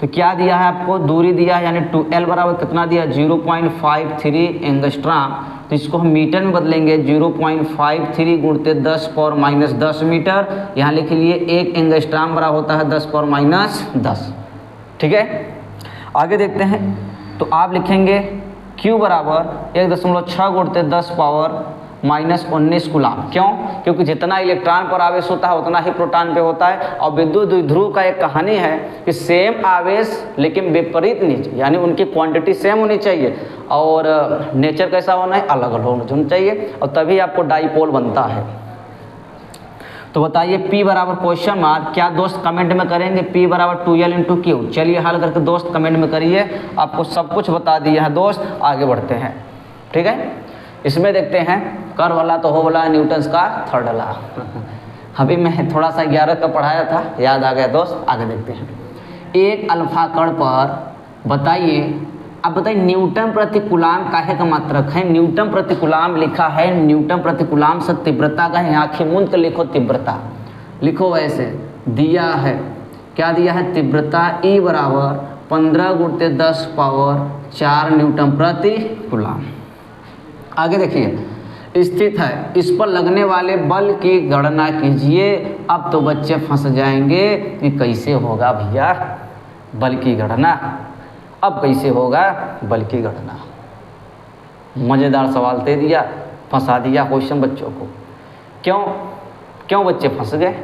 तो क्या दिया है आपको दूरी दिया है, यानी 2l बराबर कितना दिया 0.53 एंगस्ट्रॉम। तो इसको हम मीटर में बदलेंगे 0.53 गुणते 10 पावर माइनस 10 मीटर। यहाँ लिख लिए 1 एंगस्ट्रॉम बराबर होता है 10 पावर माइनस 10। ठीक है, आगे देखते हैं। तो आप लिखेंगे Q बराबर 1.6 गुणते 10 पावर माइनस 19 कूलाम। क्यों? क्योंकि जितना इलेक्ट्रॉन पर आवेश होता है उतना ही प्रोटॉन पे होता है। और विद्युत द्विध्रुव का एक कहानी है कि सेम आवेश लेकिन विपरीत नीचे, यानी उनकी क्वांटिटी सेम होनी चाहिए और नेचर कैसा होना है अलग अलग होना चाहिए, और तभी आपको डाइपोल बनता है। तो बताइए P बराबर क्वेश्चन मार्क, क्या दोस्त कमेंट में करेंगे P बराबर 2l इंटू क्यू। चलिए हल करके दोस्त कमेंट में करिए, आपको सब कुछ बता दिया है दोस्त। आगे बढ़ते हैं। ठीक है, इसमें देखते हैं कर वाला तो हो वाला न्यूटन्स का थर्ड लॉ। अभी मैं थोड़ा सा 11 का पढ़ाया था, याद आ गया दोस्त। आगे देखते हैं। एक अल्फा कण पर बताइए अब बताइए न्यूटन प्रति कूलाम काहे का मात्रक है? न्यूटन प्रति कूलाम लिखा है, न्यूटन प्रति कूलाम से तीव्रता का है, आंखें मूंद कर लिखो तीव्रता, लिखो वैसे दिया है, क्या दिया है? तीव्रता E बराबर 15 गुणित 10 पावर 4 न्यूटन प्रति कूलाम। आगे देखिए स्थित है, इस पर लगने वाले बल की गणना कीजिए। अब तो बच्चे फंस जाएंगे कि कैसे होगा भैया बल की गणना, अब कैसे होगा बल की गणना। मज़ेदार सवाल दे दिया, फंसा दिया क्वेश्चन बच्चों को। क्यों बच्चे फंस गए?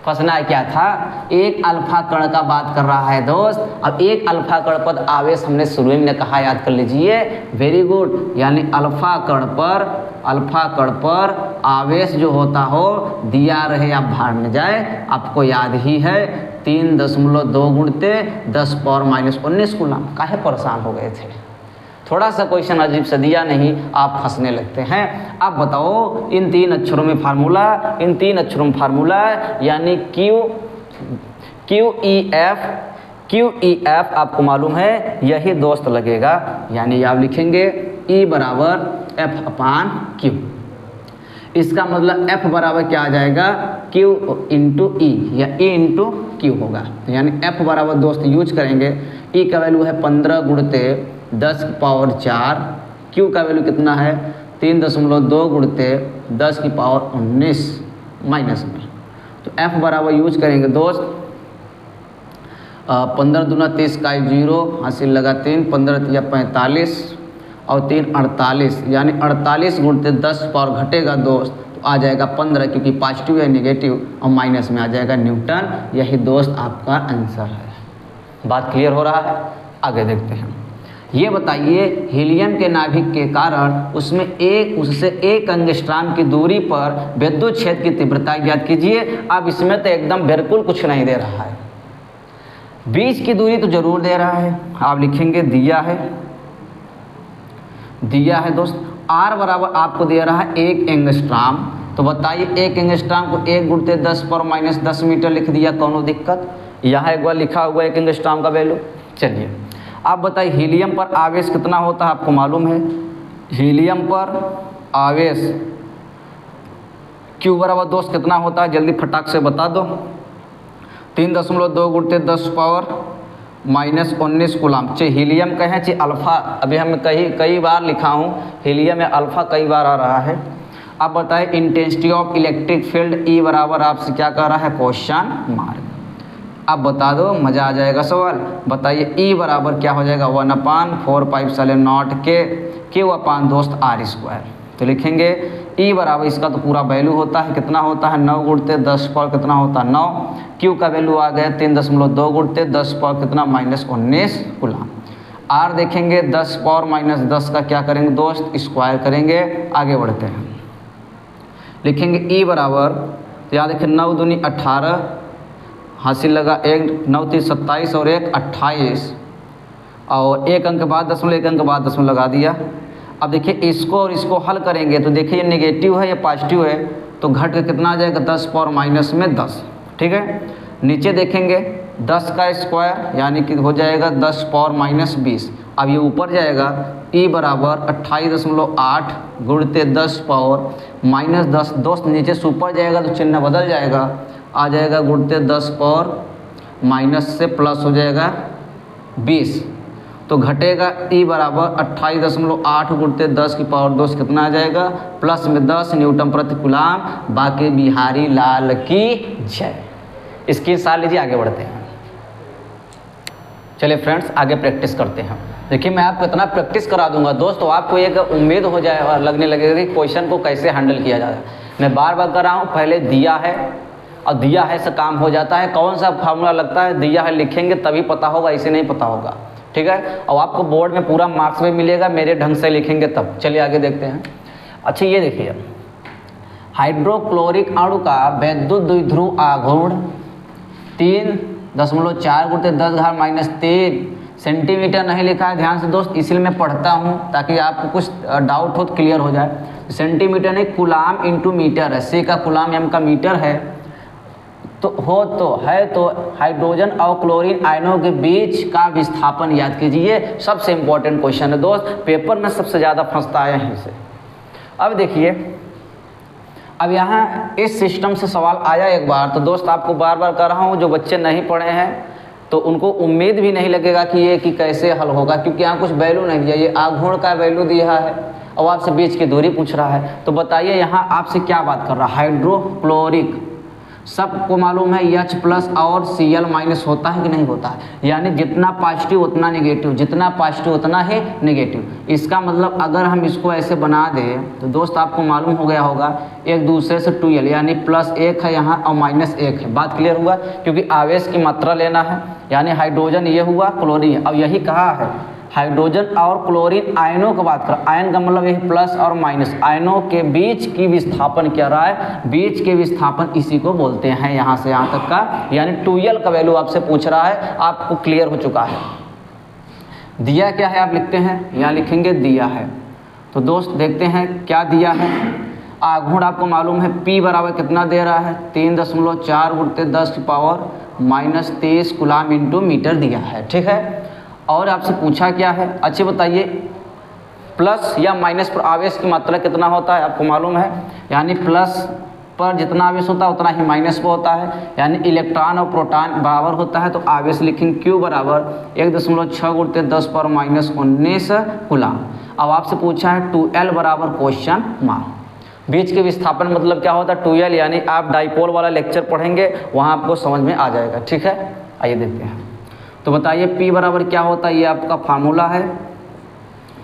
फंसना क्या था? एक अल्फा कण का बात कर रहा है दोस्त। अब एक अल्फा कण पद आवेश हमने शुरू में कहा, याद कर लीजिए, वेरी गुड। यानी अल्फा कण पर आवेश जो होता हो दिया रहे या भार में जाए, आपको याद ही है 3.2 गुणित 10 पावर -19 कूलाम। काहे परेशान हो गए थे? थोड़ा सा क्वेश्चन अजीब सा दिया नहीं, आप फंसने लगते हैं। अब बताओ इन तीन अक्षरों में फार्मूला यानी क्यू ई एफ आपको मालूम है, यही दोस्त लगेगा। यानी आप लिखेंगे E बराबर F/Q। इसका मतलब F बराबर क्या आ जाएगा? Q इंटू E या E इंटू Q होगा। यानी F बराबर दोस्त यूज करेंगे, E का वैल्यू है 15 गुणित 10 की पावर 4, Q का वैल्यू कितना है? 3.2 गुणित 10 की पावर 19 माइनस में। तो F बराबर यूज करेंगे दोस्त 15 दूना 30 का 0, हासिल लगा 3, 15 या 45 और 3 48, यानी 48 गुणित 10 पावर घटेगा दोस्त तो आ जाएगा 15, क्योंकि पॉजिटिव है नेगेटिव और माइनस में आ जाएगा न्यूटन। यही दोस्त आपका आंसर है। बात क्लियर हो रहा है? आगे देखते हैं। ये बताइए हीलियम के नाभिक के कारण उससे एक एंगस्ट्रॉम की दूरी पर विद्युत क्षेत्र की तीव्रता ज्ञात कीजिए। अब इसमें तो एकदम बिल्कुल कुछ नहीं दे रहा है, बीच की दूरी तो जरूर दे रहा है। आप लिखेंगे दिया है दोस्त। R बराबर आपको दे रहा है 1 एंगस्ट्रॉम। तो बताइए 1 एंगस्ट्रॉम को 1 गुणित 10 पावर -10 मीटर लिख दिया, कौन दिक्कत? यहाँ एक बार लिखा हुआ 1 एंगस्ट्रॉम का वैल्यू। चलिए आप बताइए हीलियम पर आवेश कितना होता है? आपको मालूम है हीलियम पर आवेश Q बराबर दोस्त कितना होता है? जल्दी फटाक से बता दो। 3.2 गुणित 10 पावर -19 कूलाम। चाहे हीलियम कहें चाहे अल्फा, अभी हम कई बार लिखा हूँ हीलियम में अल्फा कई बार आ रहा है। अब बताइए intensity of electric field E बराबर आपसे क्या कह रहा है? Question mark. अब बता दो, मज़ा आ जाएगा सवाल। बताइए E बराबर क्या हो जाएगा? 1/4πε0 Q दोस्त R²। तो लिखेंगे E बराबर, इसका तो पूरा वैल्यू होता है, कितना होता है? 9 गुणित 10 पावर कितना होता है? 9। Q का वैल्यू आ गया 3.2 गुणित 10 पावर कितना? -19 कूलाम। R देखेंगे 10 पावर -10 का क्या करेंगे दोस्त? स्क्वायर करेंगे। आगे बढ़ते हैं, लिखेंगे E बराबर, तो यहाँ देखिए 9 दूनी 18, हासिल लगा 1, 9 3 27 और 1 28 और 1 अंक बाद दशमलव, 1 अंक बाद दशमलव लगा दिया। अब देखिए इसको और इसको हल करेंगे तो देखिए ये नेगेटिव है या पॉजिटिव है, तो घट के कितना आ जाएगा? 10 पावर -10। ठीक है, नीचे देखेंगे 10 का स्क्वायर यानी कि हो जाएगा 10 पावर -20। अब ये ऊपर जाएगा E बराबर 28.8 गुणित 10 पावर -10। दोस्त नीचे से ऊपर जाएगा तो चिन्ह बदल जाएगा, आ जाएगा गुणित 10 पावर माइनस से प्लस हो जाएगा 20। तो घटेगा E बराबर 28.8 गुणित 10 की पावर 2 से कितना आ जाएगा? प्लस में 10 न्यूटन प्रति कूलाम। बाकी बिहारी लाल की जय। इसकी साल लीजिए, आगे बढ़ते हैं। चलिए फ्रेंड्स आगे प्रैक्टिस करते हैं। देखिए मैं आपको इतना प्रैक्टिस करा दूंगा दोस्त, तो आपको एक उम्मीद हो जाए और लगने लगेगा कि क्वेश्चन को कैसे हैंडल किया जाए। मैं बार बार कर रहा हूँ, पहले दिया है और दिया है से काम हो जाता है। कौन सा फार्मूला लगता है? दिया है लिखेंगे तभी पता होगा, ऐसे नहीं पता होगा। ठीक है, और आपको बोर्ड में पूरा मार्क्स भी मिलेगा, मेरे ढंग से लिखेंगे तब। चलिए आगे देखते हैं। अच्छा ये देखिए, हाइड्रोक्लोरिक अणु का वैद्युत द्विध्रुव आघूर्ण 3.4 गुणित 10⁻³ सेंटीमीटर नहीं लिखा है, ध्यान से दोस्त, इसलिए मैं पढ़ता हूँ ताकि आपको कुछ डाउट हो तो क्लियर हो जाए। सेंटीमीटर नहीं, कूलाम इंटू मीटर है। C का कूलाम, M का मीटर है, तो हो तो है तो हाइड्रोजन और क्लोरीन आयनों के बीच का विस्थापन याद कीजिए। सबसे इंपॉर्टेंट क्वेश्चन है दोस्त, पेपर में सबसे ज़्यादा फंसता है यहीं से। अब देखिए, अब यहाँ इस सिस्टम से सवाल आया एक बार, तो दोस्त आपको बार बार कह रहा हूँ, जो बच्चे नहीं पढ़े हैं तो उनको उम्मीद भी नहीं लगेगा कि ये कि कैसे हल होगा, क्योंकि यहाँ कुछ वैल्यू नहीं दिया, ये आघूर्ण का वैल्यू दिया है और आपसे बीच की दूरी पूछ रहा है। तो बताइए यहाँ आपसे क्या बात कर रहा है, हाइड्रोक्लोरिक, सबको मालूम है H प्लस और Cl- होता है कि नहीं होता है, यानी जितना पॉजिटिव उतना नेगेटिव, जितना पॉजिटिव उतना ही नेगेटिव। इसका मतलब अगर हम इसको ऐसे बना दें तो दोस्त आपको मालूम हो गया होगा एक दूसरे से 2l, यानी +1 है यहाँ और -1 है। बात क्लियर हुआ, क्योंकि आवेश की मात्रा लेना है, यानी हाइड्रोजन ये हुआ, क्लोरीन। अब यही कहा है हाइड्रोजन और क्लोरीन आयनों की बात कर, आयन का मतलब यही प्लस और माइनस, आयनों के बीच की विस्थापन क्या रहा है, बीच के विस्थापन इसी को बोलते हैं यहाँ से यहाँ तक का, यानी 2l का वैल्यू आपसे पूछ रहा है, आपको क्लियर हो चुका है। दिया क्या है आप लिखते हैं, यहाँ लिखेंगे दिया है। तो दोस्त देखते हैं क्या दिया है। आघूर्ण आपको मालूम है P बराबर कितना दे रहा है, 3.4 × 10⁻³ कूलाम इंटू मीटर दिया है, ठीक है। और आपसे पूछा क्या है, अच्छे बताइए प्लस या माइनस पर आवेश की मात्रा कितना होता है, आपको मालूम है, यानी प्लस पर जितना आवेश होता है उतना ही माइनस पर होता है, यानी इलेक्ट्रॉन और प्रोटॉन बराबर होता है। तो आवेश लिखेंगे Q बराबर 1.6 × 10⁻19 कूलाम। अब आपसे पूछा है 2l बराबर क्वेश्चन मार्क, बीच के विस्थापन मतलब क्या होता है 2l, यानी आप डाइपोल वाला लेक्चर पढ़ेंगे वहाँ आपको समझ में आ जाएगा, ठीक है। आइए देखते हैं, तो बताइए P बराबर क्या होता है, ये आपका फार्मूला है,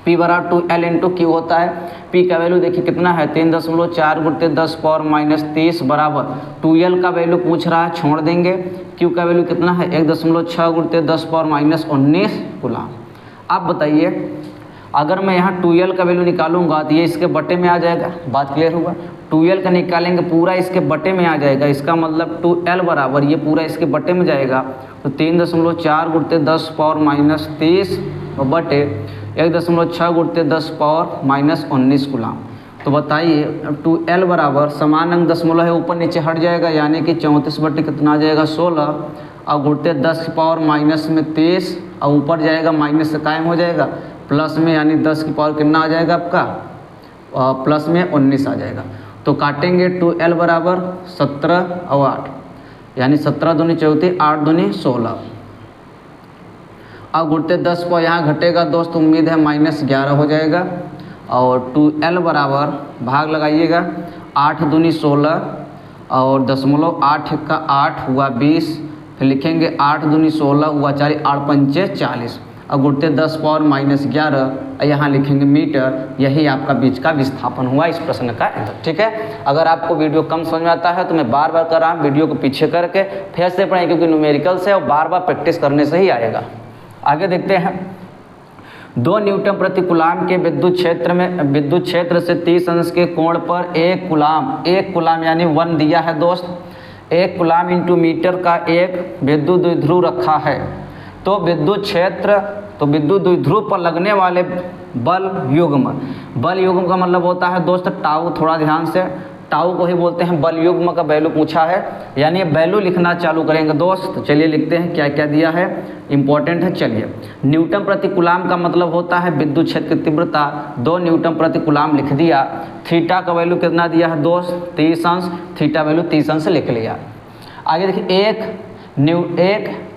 P बराबर 2l × Q होता है। P का वैल्यू देखिए कितना है, 3.4 × 10⁻³ बराबर 2l का वैल्यू पूछ रहा है, छोड़ देंगे। Q का वैल्यू कितना है, 1.6 × 10⁻19 कूलाम। अब बताइए अगर मैं यहाँ 2l का वैल्यू निकालूंगा तो ये इसके बटे में आ जाएगा, बात क्लियर हुआ। 2l का निकालेंगे पूरा इसके बटे में आ जाएगा, इसका मतलब 2l बराबर ये पूरा इसके बटे में जाएगा, तो 3.4 × 10⁻³ बटे 1.6 × 10⁻19 कूलाम। तो बताइए अब 2l बराबर समान अंक दशमलव है, ऊपर नीचे हट जाएगा, यानी कि 34 बटे कितना आ जाएगा 16, और गुणते 10⁻³ और ऊपर जाएगा माइनस से कायम हो जाएगा, प्लस में यानी 10 की पावर कितना आ जाएगा आपका, प्लस में 19 आ जाएगा। तो काटेंगे 2l बराबर 17 और 8, यानी 17 दूनी 34, 8 दूनी 16। अब गुणते 10 पर यहाँ घटेगा दोस्त, उम्मीद है -11 हो जाएगा, और 2l बराबर भाग लगाइएगा, 8 दूनी 16 और दशमलव 8 का 8 हुआ 20, फिर लिखेंगे 8 दूनी 16 हुआ 4, 8 पंचे 40, और गुणते 10⁻11 यहाँ लिखेंगे मीटर। यही आपका बीच का विस्थापन हुआ इस प्रश्न का आंसर, ठीक है। अगर आपको वीडियो कम समझ में आता है तो मैं बार बार कर रहा हूँ, वीडियो को पीछे करके फिर से पढ़ें, क्योंकि न्यूमेरिकल से और बार बार प्रैक्टिस करने से ही आएगा। आगे देखते हैं, 2 न्यूटन प्रति कूलाम के विद्युत क्षेत्र से 30 अंश के कोण पर 1 कूलाम यानी 1 दिया है दोस्त, 1 कूलाम इंटू मीटर का एक विद्युत द्विध्रुव रखा है। तो विद्युत द्विध्रुव पर लगने वाले बल युग्म का मतलब होता है दोस्त टाउ, थोड़ा ध्यान से, टाउ को ही बोलते हैं बल युग्म का वैल्यू पूछा है, यानी वैल्यू लिखना चालू करेंगे दोस्त। तो चलिए लिखते हैं क्या क्या दिया है, इंपॉर्टेंट है। चलिए, न्यूटन प्रति कूलाम का मतलब होता है विद्युत क्षेत्र की तीव्रता, 2 न्यूटन प्रति कूलाम लिख दिया। थीटा का वैल्यू कितना दिया है दोस्त, 30 अंश, थीटा वैल्यू 30 अंश लिख लिया। आगे देखिए, 1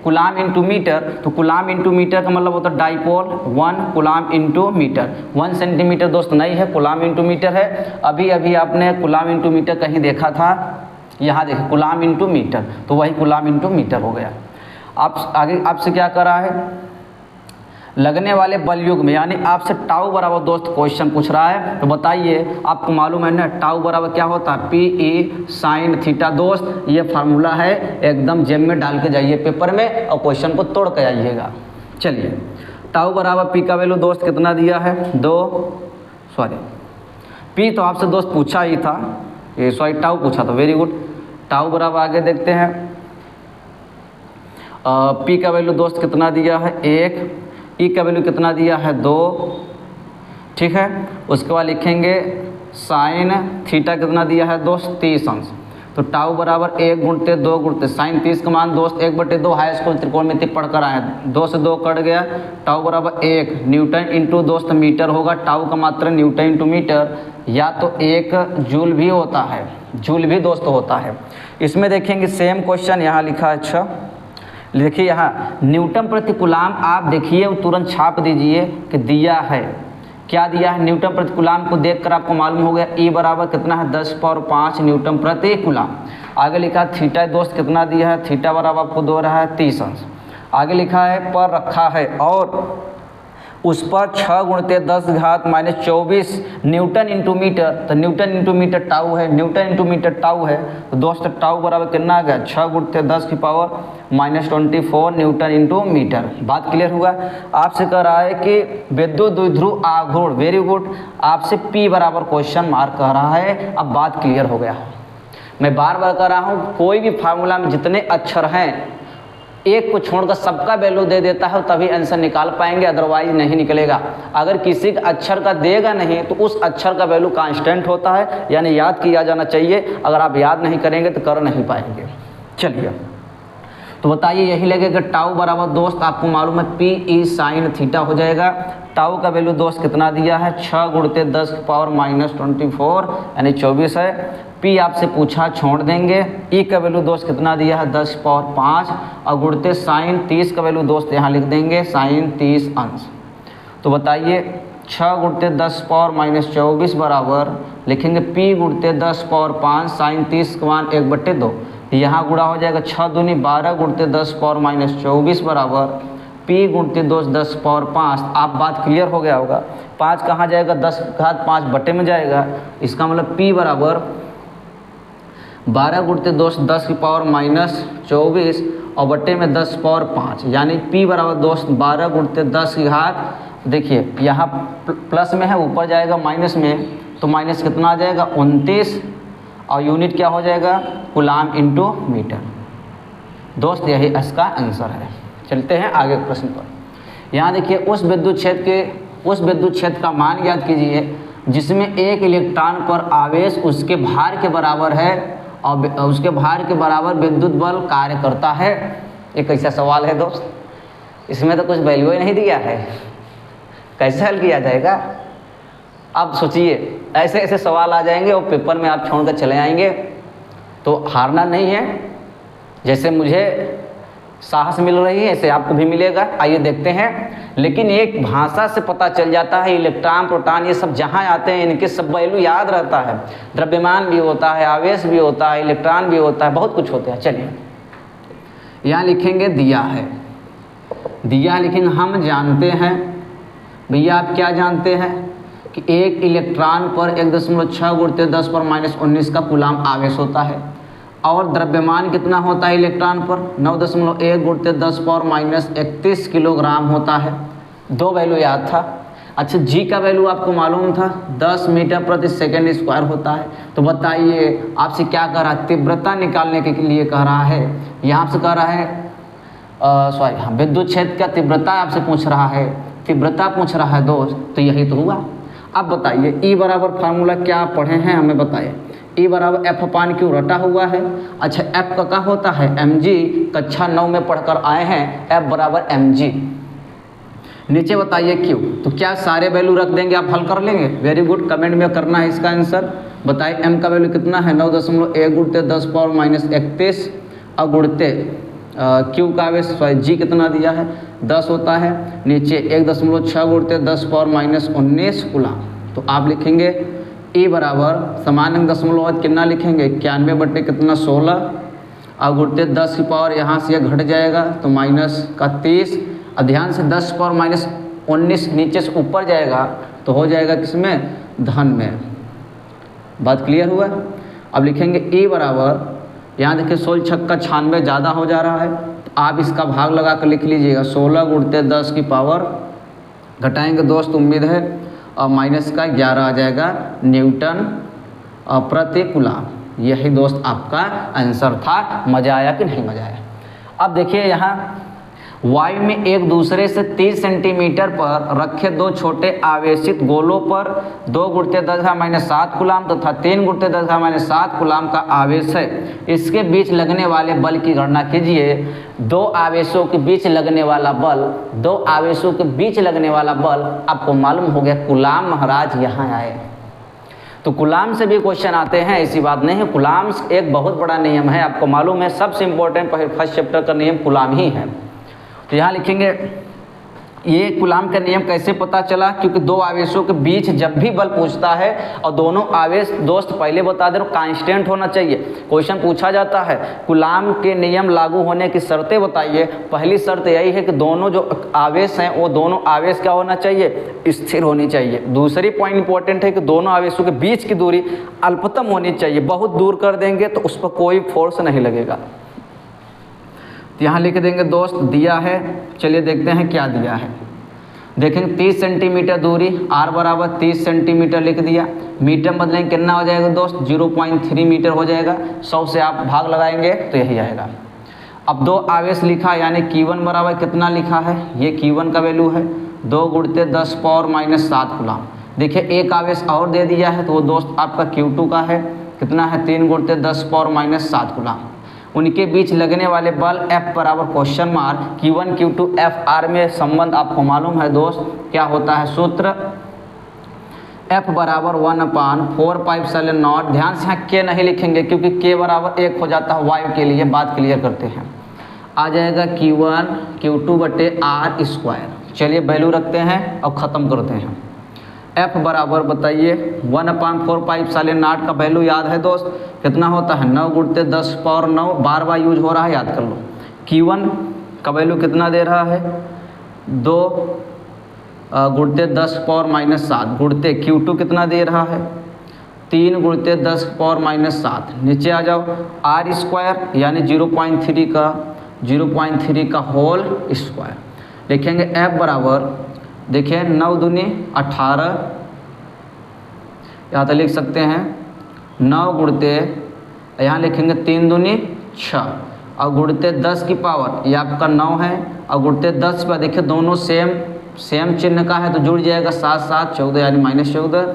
कूलाम इंटू मीटर, तो कूलाम इंटू मीटर का मतलब होता है dipole, 1 coulomb into metre, 1 centimetre दोस्त नहीं है, कूलाम इंटू मीटर है। अभी आपने कूलाम इंटू मीटर कहीं देखा था, यहाँ देखिए कूलाम इंटू मीटर, तो वही कूलाम इंटू मीटर हो गया। आप आगे आपसे क्या कर रहा है, लगने वाले बल युग्म, यानी आपसे टाउ बराबर दोस्त क्वेश्चन पूछ रहा है। तो बताइए आपको मालूम है ना टाउ बराबर क्या होता है, PE sin थीटा। दोस्त ये फार्मूला है, एकदम जेब में डाल के जाइए पेपर में और क्वेश्चन को तोड़ के आइएगा। चलिए, टाउ बराबर P का वैल्यू दोस्त कितना दिया है, P तो आपसे दोस्त पूछा ही था, ये टाउ पूछा था, वेरी गुड। टाउ बराबर आगे देखते हैं, P का वैल्यू दोस्त कितना दिया है 1, E का वैल्यू कितना दिया है 2, ठीक है। उसके बाद लिखेंगे साइन थीटा कितना दिया है दोस्त 30 अंश। तो टाउ बराबर 1 गुणते 2 गुणते साइन 30 का मान दोस्त 1/2 हाई स्कूल त्रिकोणमिति पढ़कर आए, 2 से 2 कट गया, टाउ बराबर 1 न्यूटन इंटू दोस्त मीटर होगा, टाउ का मात्रा न्यूटन इंटू मीटर, या तो 1 जूल भी होता है, जूल भी दोस्त होता है। इसमें देखेंगे सेम क्वेश्चन यहाँ लिखा है। अच्छा देखिए यहाँ न्यूटन प्रति कूलाम, आप देखिए तुरंत छाप दीजिए कि दिया है, क्या दिया है, न्यूटन प्रति कूलाम को देखकर आपको मालूम हो गया E बराबर कितना है 10⁵ न्यूटन प्रति कूलाम। आगे लिखा है थीटा दोस्त कितना दिया है, थीटा बराबर आपको दो रहा है 30 अंश। आगे लिखा है पर रखा है और उस पर 6 गुणते 10⁻⁻24 न्यूटन इंटू मीटर, तो न्यूटन इंटू मीटर टाउ है, न्यूटन इंटू मीटर टाउ है, तो दोस्त टाउ बराबर कितना आ गया 6 गुणते 10⁻⁻24 न्यूटन इंटू मीटर। बात क्लियर हुआ। आपसे कह रहा है कि विद्युत द्विध्रुव आघूर्ण, वेरी गुड, आपसे P बराबर क्वेश्चन मार्क कर रहा है। अब बात क्लियर हो गया। मैं बार बार कह रहा हूँ कोई भी फार्मूला में जितने अक्षर हैं एक को छोड़कर सबका वैल्यू दे देता है तभी आंसर निकाल पाएंगे, अदरवाइज नहीं निकलेगा। अगर किसी अक्षर का देगा नहीं तो उस अक्षर का वैल्यू कांस्टेंट होता है, यानी याद किया जाना चाहिए। अगर आप याद नहीं करेंगे तो कर नहीं पाएंगे। चलिए तो बताइए, यही लगेगा टाउ बराबर दोस्त आपको मालूम है PE साइन थीटा हो जाएगा। टाउ का वैल्यू दोस्त कितना दिया है 6 गुणते 10⁻⁻24 यानी 24 है। P आपसे पूछा छोड़ देंगे। E का वैल्यू दोस्त कितना दिया है 10⁵ और गुणते साइन 30 का वैल्यू दोस्त यहाँ लिख देंगे साइन 30 अंश। तो बताइए 6 गुणते 10⁻⁻24 बराबर लिखेंगे P गुणते 10⁵ साइन 30 का मान 1/2, यहाँ गुणा हो जाएगा 6 दूनी 12 गुणते 10⁻⁻24 बराबर P गुणते 10⁵। आप बात क्लियर हो गया होगा। 5 कहाँ जाएगा 10⁵ बटे में जाएगा, इसका मतलब P बराबर 12 गुणते 10⁻⁻24 और बटे में 10⁵, यानी P बराबर दोस्त 12 गुणते 10⁻। देखिए यहाँ प्लस में है, ऊपर जाएगा माइनस में, तो माइनस कितना आ जाएगा 29 और यूनिट क्या हो जाएगा कूलाम इंटू मीटर। दोस्त यही इसका आंसर है। चलते हैं आगे प्रश्न पर। यहाँ देखिए उस विद्युत क्षेत्र का मान याद कीजिए जिसमें एक इलेक्ट्रॉन पर आवेश उसके भार के बराबर है और उसके भार के बराबर विद्युत बल कार्य करता है। एक ऐसा सवाल है दोस्त, इसमें तो कुछ वैल्यू ही नहीं दिया है, कैसे हल किया जाएगा। अब सोचिए ऐसे ऐसे सवाल आ जाएंगे और पेपर में आप छोड़कर चले आएंगे, तो हारना नहीं है। जैसे मुझे साहस मिल रही है ऐसे आपको भी मिलेगा। आइए देखते हैं। लेकिन एक भाषा से पता चल जाता है इलेक्ट्रॉन प्रोटॉन ये सब जहाँ आते हैं इनके सब वैल्यू याद रहता है। द्रव्यमान भी होता है, आवेश भी होता है, इलेक्ट्रॉन भी होता है, बहुत कुछ होता है। चलिए यहाँ लिखेंगे दिया है, दिया लेकिन हम जानते हैं भैया, आप क्या जानते हैं कि एक इलेक्ट्रॉन पर 1.6 गुणते 10⁻⁻19 का कूलाम आवेश होता है और द्रव्यमान कितना होता है इलेक्ट्रॉन पर 9.1 गुणते 10⁻31 किलोग्राम होता है। दो वैल्यू याद था। अच्छा जी का वैल्यू आपको मालूम था 10 मीटर प्रति सेकेंड स्क्वायर होता है। तो बताइए आपसे क्या कह रहा है, तीव्रता निकालने के लिए कह रहा है। यहाँ से कह रहा है सॉरी हाँ विद्युत क्षेत्र का तीव्रता आपसे पूछ रहा है, तीव्रता पूछ रहा है दोस्त, तो यही तो हुआ। अब बताइए E बराबर फार्मूला क्या पढ़े हैं हमें बताइए। E बराबर F/Q रटा हुआ है। अच्छा F का क्या होता है mg, कक्षा 9 में पढ़कर आए हैं, F बराबर mg। नीचे बताइए Q, तो क्या सारे वैल्यू रख देंगे आप हल कर लेंगे। वेरी गुड, कमेंट में करना है इसका आंसर। बताइए M का वैल्यू कितना है 9.1 गुणते 10⁻31 और गुणते Q का आवेश G कितना दिया है 10 होता है, नीचे 1.6 गुणते 10⁻19 कूलाम। तो आप लिखेंगे E बराबर समान अंक दशमलव कितना लिखेंगे 91 बटे कितना 16 और गुणते 10 की पावर यहाँ से घट जाएगा तो -30। और ध्यान से 10⁻19 नीचे से ऊपर जाएगा तो हो जाएगा किसमें धन में। बात क्लियर हुआ। अब लिखेंगे E बराबर, यहाँ देखिए 16 छक्का 96 ज़्यादा हो जा रहा है, तो आप इसका भाग लगा कर लिख लीजिएगा 16 गुणते 10 की पावर घटाएंगे दोस्त, उम्मीद है और माइनस का 11 आ जाएगा न्यूटन प्रति कूलाम। यही दोस्त आपका आंसर था। मज़ा आया कि नहीं मज़ा आया। अब देखिए यहाँ वायु में एक दूसरे से 30 सेंटीमीटर पर रखे दो छोटे आवेशित गोलों पर 2 × 10⁻7 कूलाम तथा 3 × 10⁻7 कूलाम का आवेश है। इसके बीच लगने वाले बल की गणना कीजिए। दो आवेशों के बीच लगने वाला बल, दो आवेशों के बीच लगने वाला बल आपको मालूम हो गया कूलाम। महाराज यहाँ आए तो कूलाम से भी क्वेश्चन आते हैं, ऐसी बात नहीं है। कूलाम एक बहुत बड़ा नियम है, आपको मालूम है। सबसे इंपॉर्टेंट फर्स्ट चैप्टर का नियम कूलाम ही है। तो यहाँ लिखेंगे ये कूलाम का नियम कैसे पता चला, क्योंकि दो आवेशों के बीच जब भी बल पूछता है और दोनों आवेश, दोस्त पहले बता दे रहा हूं, कांस्टेंट होना चाहिए। क्वेश्चन पूछा जाता है कूलाम के नियम लागू होने की शर्तें बताइए। पहली शर्त यही है कि दोनों जो आवेश हैं वो दोनों आवेश क्या होना चाहिए, स्थिर होनी चाहिए। दूसरी पॉइंट इंपॉर्टेंट है कि दोनों आवेशों के बीच की दूरी अल्पतम होनी चाहिए। बहुत दूर कर देंगे तो उस पर कोई फोर्स नहीं लगेगा। तो यहाँ लिख देंगे दोस्त, दिया है। चलिए देखते हैं क्या दिया है। देखेंगे 30 सेंटीमीटर दूरी, r बराबर 30 सेंटीमीटर लिख दिया। मीटर बदलेंगे कितना हो जाएगा दोस्त, 0.3 मीटर हो जाएगा। 100 से आप भाग लगाएंगे तो यही आएगा। अब दो आवेश लिखा, यानी Q1 बराबर कितना लिखा है, ये Q1 का वैल्यू है 2 × 10⁻7 कूलाम। देखिए एक आवेश और दे दिया है तो वो दोस्त आपका Q2 का है, कितना है 3 × 10⁻7 कूलाम। उनके बीच लगने वाले बल F बराबर question mark Q1 Q2 F में संबंध आपको मालूम है दोस्त, क्या होता है सूत्र, F बराबर 1/4πε0। ध्यान से यहाँ K नहीं लिखेंगे क्योंकि K बराबर 1 हो जाता है वायु के लिए। बात क्लियर करते हैं, आ जाएगा Q1 Q2/r²। चलिए वैल्यू रखते हैं और ख़त्म करते हैं। F बराबर बताइए 1/4πε0 का वैल्यू याद है दोस्त, कितना होता है 9 × 10⁻9। बार बार यूज हो रहा है, याद कर लो। Q1 का वैल्यू कितना दे रहा है 2 × 10⁻7 गुणते Q2 कितना दे रहा है 3 × 10⁻7। नीचे आ जाओ, r² यानी 0.3 का होल स्क्वायर। लिखेंगे F बराबर, देखिए 9 दूनी 18, यहाँ तो लिख सकते हैं 9 गुणते, यहाँ लिखेंगे 3 दूनी 6 और गुणते 10 की पावर, ये आपका 9 है और गुणते 10 पर देखिए दोनों सेम चिन्ह का है तो जुड़ जाएगा 7 7 14 यानी -14।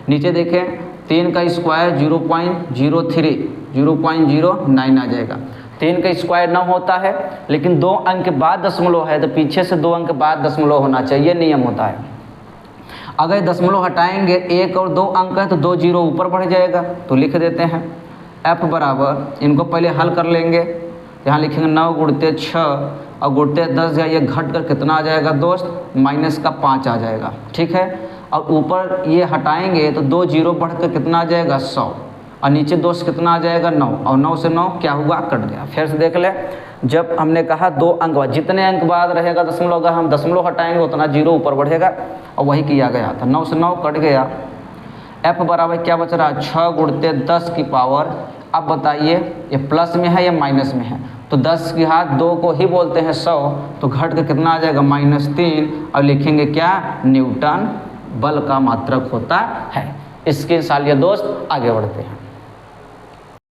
नीचे देखें 3 का स्क्वायर 0.09 आ जाएगा। 3 का स्क्वायर 9 होता है, लेकिन 2 अंक के बाद दशमलव है तो पीछे से 2 अंक के बाद दशमलव होना चाहिए, नियम होता है। अगर दशमलव हटाएंगे 1 और 2 अंक है तो 2 0 ऊपर बढ़ जाएगा। तो लिख देते हैं F बराबर, इनको पहले हल कर लेंगे। यहाँ लिखेंगे 9 × 6 और गुणते 10, ये घट कर कितना आ जाएगा दोस्त, -5 आ जाएगा। ठीक है, और ऊपर ये हटाएंगे तो 2 0 बढ़ कर कितना आ जाएगा 100 और नीचे दोस्त कितना आ जाएगा 9 और 9 से 9 क्या हुआ, कट गया। फिर से देख ले, जब हमने कहा 2 अंक बाद, जितने अंक बाद रहेगा दशमलव, अगर हम दशमलव हटाएंगे उतना 0 ऊपर बढ़ेगा और वही किया गया था। 9 से 9 कट गया। F बराबर क्या बच रहा है 6 × 10 की पावर। अब बताइए ये प्लस में है या माइनस में है, तो 10 की घात 2 को ही बोलते हैं 100, तो घट के कितना आ जाएगा -3 और लिखेंगे क्या, न्यूटन बल का मात्रक होता है। इसके सालिए दोस्त आगे बढ़ते हैं।